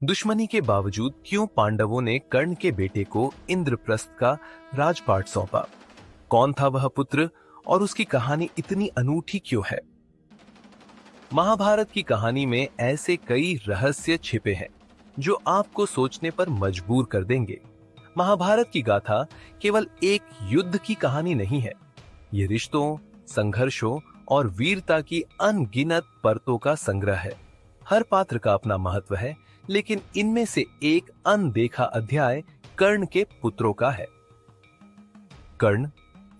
दुश्मनी के बावजूद क्यों पांडवों ने कर्ण के बेटे को इंद्रप्रस्थ का राजपाट सौंपा? कौन था वह पुत्र और उसकी कहानी इतनी अनूठी क्यों है? महाभारत की कहानी में ऐसे कई रहस्य छिपे हैं जो आपको सोचने पर मजबूर कर देंगे। महाभारत की गाथा केवल एक युद्ध की कहानी नहीं है। ये रिश्तों, संघर्षों और वीरता की अनगिनत परतों का संग्रह है। हर पात्र का अपना महत्व है, लेकिन इनमें से एक अनदेखा अध्याय कर्ण के पुत्रों का है। कर्ण,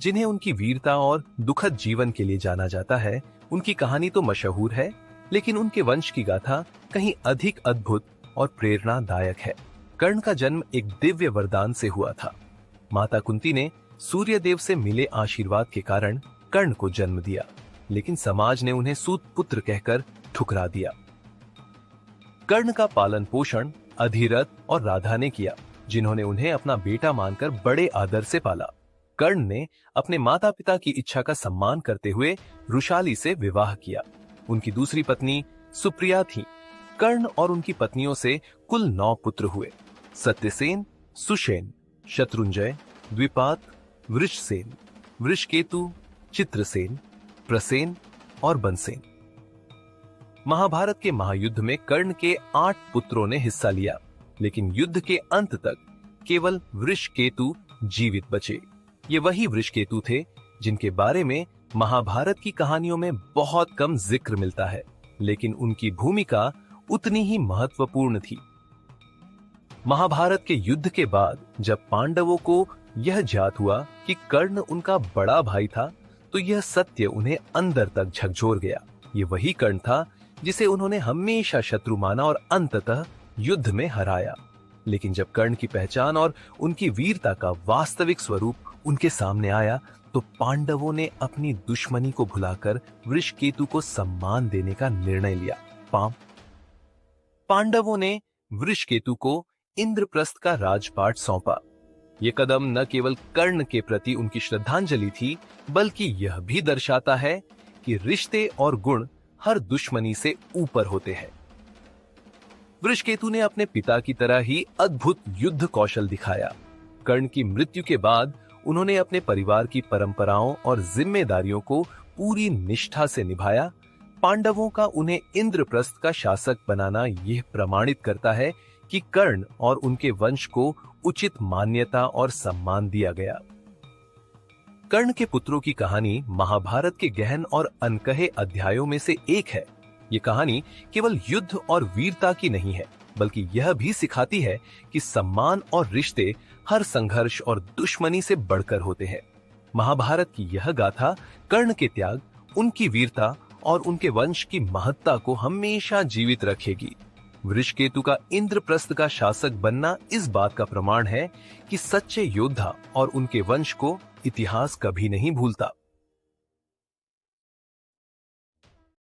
जिन्हें उनकी वीरता और दुखद जीवन के लिए जाना जाता है, उनकी कहानी तो मशहूर है, लेकिन उनके वंश की गाथा कहीं अधिक अद्भुत और प्रेरणादायक है। कर्ण का जन्म एक दिव्य वरदान से हुआ था। माता कुंती ने सूर्य देव से मिले आशीर्वाद के कारण कर्ण को जन्म दिया, लेकिन समाज ने उन्हें सूत पुत्र कहकर ठुकरा दिया। कर्ण का पालन पोषण अधिरथ और राधा ने किया, जिन्होंने उन्हें अपना बेटा मानकर बड़े आदर से पाला। कर्ण ने अपने माता पिता की इच्छा का सम्मान करते हुए रुशाली से विवाह किया। उनकी दूसरी पत्नी सुप्रिया थी। कर्ण और उनकी पत्नियों से कुल 9 पुत्र हुए। सत्यसेन, सुषेण, शत्रुंजय, द्विपात, वृषसेन, वृषकेतु, चित्रसेन, प्रसेन और बनसेन। महाभारत के महायुद्ध में कर्ण के 8 पुत्रों ने हिस्सा लिया, लेकिन युद्ध के अंत तक केवल वृषकेतु जीवित बचे। ये वही वृषकेतु थे जिनके बारे में महाभारत की कहानियों में बहुत कम जिक्र मिलता है, लेकिन उनकी भूमिका उतनी ही महत्वपूर्ण थी। महाभारत के युद्ध के बाद जब पांडवों को यह ज्ञात हुआ कि कर्ण उनका बड़ा भाई था, तो यह सत्य उन्हें अंदर तक झकझोर गया। ये वही कर्ण था जिसे उन्होंने हमेशा शत्रु माना और अंततः युद्ध में हराया। लेकिन जब कर्ण की पहचान और उनकी वीरता का वास्तविक स्वरूप उनके सामने आया, तो पांडवों ने अपनी दुश्मनी को भुलाकर वृषकेतु को सम्मान देने का निर्णय लिया। पांडवों ने वृषकेतु को इंद्रप्रस्थ का राजपाट सौंपा। यह कदम न केवल कर्ण के प्रति उनकी श्रद्धांजलि थी, बल्कि यह भी दर्शाता है कि रिश्ते और गुण हर दुश्मनी से ऊपर होते हैं। वृषकेतु ने अपने पिता की तरह ही अद्भुत युद्ध कौशल दिखाया। कर्ण की मृत्यु के बाद उन्होंने अपने परिवार की परंपराओं और जिम्मेदारियों को पूरी निष्ठा से निभाया। पांडवों का उन्हें इंद्रप्रस्थ का शासक बनाना यह प्रमाणित करता है कि कर्ण और उनके वंश को उचित मान्यता और सम्मान दिया गया। कर्ण के पुत्रों की कहानी महाभारत के गहन और अनकहे अध्यायों में से एक है। ये कहानी केवल युद्ध और वीरता की नहीं है, बल्कि यह भी सिखाती है कि सम्मान और रिश्ते हर संघर्ष और दुश्मनी से बढ़कर होते हैं। महाभारत की यह गाथा कर्ण के त्याग, उनकी वीरता और उनके वंश की महत्ता को हमेशा जीवित रखेगी। वृषकेतु का इंद्रप्रस्थ का शासक बनना इस बात का प्रमाण है कि सच्चे योद्धा और उनके वंश को इतिहास कभी नहीं भूलता।